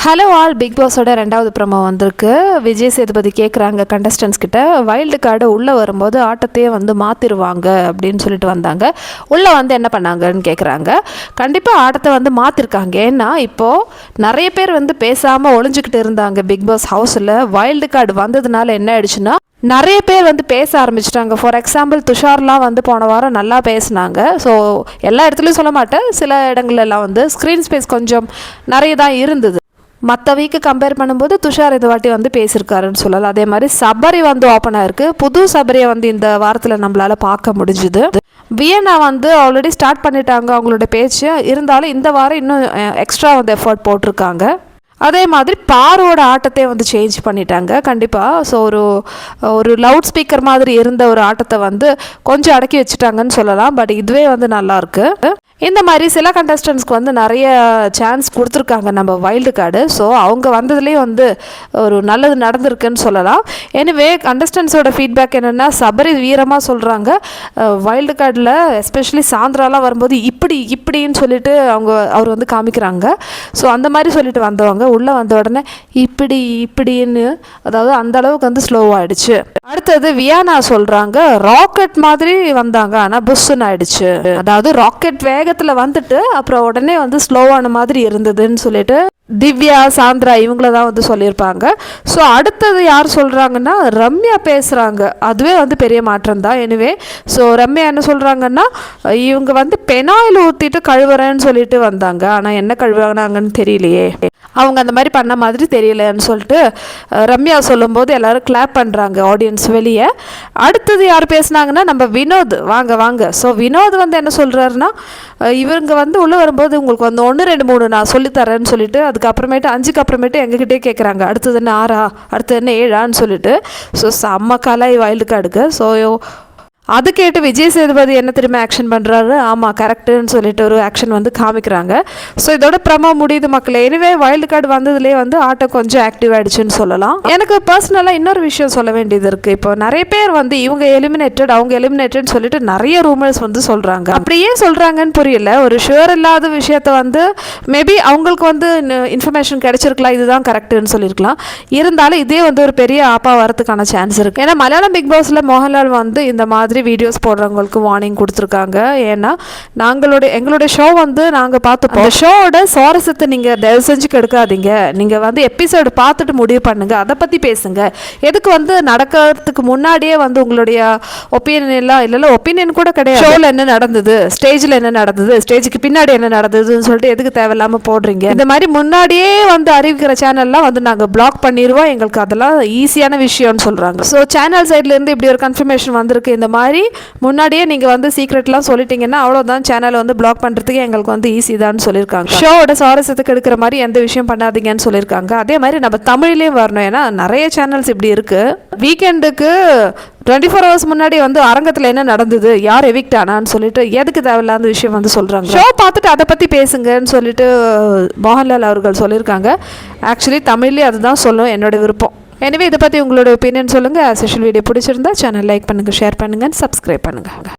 Hello all, big பாஸோட 2வது promo வந்திருக்கு. விஜய் சேதுபதி கேட்குறாங்க கண்டஸ்டன்ஸ் கிட்ட, வைல்டு கார்டு உள்ளே வரும்போது ஆட்டத்தையே மாற்றிடுவாங்க அப்படின்னு சொல்லிட்டு வந்தாங்க. உள்ளே என்ன பண்ணாங்கன்னு கேட்குறாங்க. கண்டிப்பாக ஆட்டத்தை மாற்றிருக்காங்க. ஏன்னா இப்போது நிறைய பேர் பேசாமல் ஒளிஞ்சிக்கிட்டு இருந்தாங்க பிக் பாஸ் ஹவுஸில். வைல்டு கார்டு வந்ததுனால என்ன ஆயிடுச்சுன்னா, நிறைய பேர் பேச ஆரம்பிச்சிட்டாங்க. ஃபார் எக்ஸாம்பிள் துஷார்லாம் போன வாரம் நல்லா பேசினாங்க. ஸோ எல்லா இடத்துலையும் சொல்ல மாட்டேன், சில இடங்கள்லாம் ஸ்க்ரீன் ஸ்பேஸ் கொஞ்சம் நிறைய தான் இருந்தது. மற்ற வீக்கு கம்பேர் பண்ணும்போது துஷார் இந்த வாட்டி பேசியிருக்காருன்னு சொல்லலாம். அதே மாதிரி சபரி ஓப்பன் ஆயிருக்கு. புது சபரியை இந்த வாரத்தில் நம்மளால் பார்க்க முடிஞ்சுது. வியன்னா ஆல்ரெடி ஸ்டார்ட் பண்ணிட்டாங்க அவங்களோட பேச்சு. இருந்தாலும் இந்த வாரம் இன்னும் எக்ஸ்ட்ரா எஃபர்ட் போட்டிருக்காங்க. அதே மாதிரி பாரோட ஆட்டத்தை சேஞ்ச் பண்ணிட்டாங்க கண்டிப்பாக. ஸோ ஒரு லவுட் ஸ்பீக்கர் மாதிரி இருந்த ஒரு ஆட்டத்தை கொஞ்சம் அடக்கி வச்சுட்டாங்கன்னு சொல்லலாம். பட் இதுவே நல்லாயிருக்கு. இந்த மாதிரி சில கண்டஸ்டன்ஸ்க்கு நிறைய சான்ஸ் கொடுத்துருக்காங்க நம்ம வைல்டு கார்டு. ஸோ அவங்க வந்ததுலேயே ஒரு நல்லது நடந்திருக்குன்னு சொல்லலாம். எனிவே கண்டஸ்டன்ஸோட ஃபீட்பேக் என்னென்னா, சபரி வீரமாக சொல்கிறாங்க. வைல்டு கார்டில் எஸ்பெஷலி சாந்திராலாம் வரும்போது இப்படின்னு சொல்லிட்டு அவர் காமிக்கிறாங்க. ஸோ அந்த மாதிரி சொல்லிட்டு வந்தவங்க உள்ளே வந்த உடனே இப்படின்னு, அதாவது அந்த அளவுக்கு ஸ்லோவாகிடுச்சு. அடுத்தது வியானா சொல்கிறாங்க, ராக்கெட் மாதிரி வந்தாங்க ஆனால் புஷ்ஷுன்னு ஆயிடுச்சு. அதாவது ராக்கெட் வேகத்தில் வந்துட்டு அப்புறம் உடனே ஸ்லோவான மாதிரி இருந்ததுன்னு சொல்லிட்டு திவ்யா, சாந்திரா இவங்கள தான் சொல்லியிருப்பாங்க. ஸோ அடுத்தது யார் சொல்கிறாங்கன்னா, ரம்யா பேசுகிறாங்க. அதுவே பெரிய மாற்றம் தான். எனிவே ஸோ ரம்யா என்ன சொல்கிறாங்கன்னா, இவங்க பெனாயில் ஊற்றிட்டு கழுவுறேன்னு சொல்லிட்டு வந்தாங்க. ஆனால் என்ன கழுவுறாங்கன்னு தெரியலையே, அவங்க அந்த மாதிரி பண்ண மாதிரி தெரியலன்னு சொல்லிட்டு ரம்யா சொல்லும்போது எல்லோரும் கிளாப் பண்ணுறாங்க ஆடியன்ஸ் வெளியே. அடுத்தது யார் பேசுனாங்கன்னா, நம்ம வினோத் வாங்க. ஸோ வினோத் என்ன சொல்கிறாருன்னா, இவங்க உள்ளே வரும்போது உங்களுக்கு 1 2 3 நான் சொல்லித்தரேன்னு சொல்லிட்டு அதுக்கப்புறமேட்டு 5க்கு அப்புறமேட்டு எங்ககிட்டே கேட்குறாங்க, அடுத்தது என்ன 6, அடுத்தது என்ன 7 சொல்லிட்டு. ஸோ செம்ம கலாய் வைல்டு கார்டுக்கு. ஸோ அது கேட்டு விஜய் சேதுபதி என்ன திரும்ப ஆக்ஷன் பண்ணுறாரு, ஆமாம் கரெக்டுன்னு சொல்லிட்டு ஒரு ஆக்ஷன் காமிக்கிறாங்க. ஸோ இதோட ப்ரமோ முடியுது மக்களே. எனிவே வைல்டு கார்டு வந்ததுலேயே ஆட்டம் கொஞ்சம் ஆக்டிவ் ஆகிடுச்சுன்னு சொல்லலாம். எனக்கு பர்சனலாக இன்னொரு விஷயம் சொல்ல வேண்டியது இருக்குது. இப்போ நிறைய பேர் இவங்க எலிமினேட்டட் அவங்க எலிமினேட்டட்னு சொல்லிட்டு நிறைய ரூமர்ஸ் சொல்கிறாங்க. அப்படியே சொல்கிறாங்கன்னு புரியல. ஒரு ஷுவர் இல்லாத விஷயத்த மேபி அவங்களுக்கு இன்ஃபர்மேஷன் கிடைச்சிருக்கலாம், இதுதான் கரெக்டுன்னு சொல்லியிருக்கலாம். இருந்தாலும் இதே ஒரு பெரிய ஆப்பா வரதுக்கான சான்ஸ் இருக்குது. ஏன்னா மலையாளம் பிக் பாஸில் மோகன்லால் இந்த மாதிரி வீடியோஸ் போடுறவங்களுக்கு வார்னிங் கொடுத்துருக்காங்க. ஏன்னா எங்களுடைய ஷோ நாங்கள் பார்த்துப்போம். அந்த ஷோவோட சுவாரஸ்யத்தை நீங்கள் தயவு செஞ்சு கெடுக்காதீங்க. நீங்கள் எபிசோடு பார்த்துட்டு முடிவு பண்ணுங்க, அதை பற்றி பேசுங்க. எதுக்கு நடக்கிறதுக்கு முன்னாடியே உங்களுடைய ஒப்பீனியன் எல்லாம் இல்லை, ஒப்பீனியன் கூட கிடையாது. ஷோவில் என்ன நடந்தது, ஸ்டேஜில் என்ன நடந்தது, ஸ்டேஜுக்கு பின்னாடி என்ன நடந்ததுன்னு சொல்லிட்டு எதுக்கு தேவையில்லாமல் போடுறீங்க? இந்த மாதிரி முன்னாடியே அறிவிக்கிற சேனல்லாம் நாங்கள் பிளாக் பண்ணிடுவோம், எங்களுக்கு அதெல்லாம் ஈஸியான விஷயம்னு சொல்கிறாங்க. ஸோ சேனல் சைட்லேருந்து இப்படி ஒரு கன்ஃபர்மேஷன் வந்திருக்கு. இந்த மாதிரி முன்னாடியே நீங்கள் சீக்ரெட்லாம் சொல்லிட்டீங்கன்னா அவ்வளோதான், சேனலை பிளாக் பண்ணுறதுக்கு எங்களுக்கு ஈஸி தான் சொல்லியிருக்காங்க. ஷோவோட சுவாரஸ்யத்துக்கு எடுக்கிற மாதிரி எந்த விஷயம் பண்ணாதீங்கன்னு சொல்லியிருக்காங்க. அதே மாதிரி நம்ம தமிழ்லேயும் வரணும். ஏன்னா நிறைய சேனல்ஸ் இப்படி இருக்குது. வீக்கெண்டுக்கு 24 hours முன்னாடி அரங்கத்தில் என்ன நடந்தது, யார் எவிக்ட் ஆனான்னு சொல்லிட்டு எதுக்கு தேவையில்லாத விஷயம் சொல்கிறாங்க. ஷோ பார்த்துட்டு அதை பற்றி பேசுங்கன்னு சொல்லிட்டு மோகன்லால் அவர்கள் சொல்லியிருக்காங்க. ஆக்சுவலி தமிழ்லேயே அதுதான் சொல்லும் என்னோட விருப்பம். எனவே இதை பற்றி உங்களோட ஒப்பீனியன் சொல்லுங்கள். ஆஸ் யூஷுவல் வீடியோ பிடிச்சிருந்தா சேனல் லைக் பண்ணுங்கள், ஷேர் பண்ணுங்கள், சப்ஸ்கிரைப் பண்ணுங்கள்.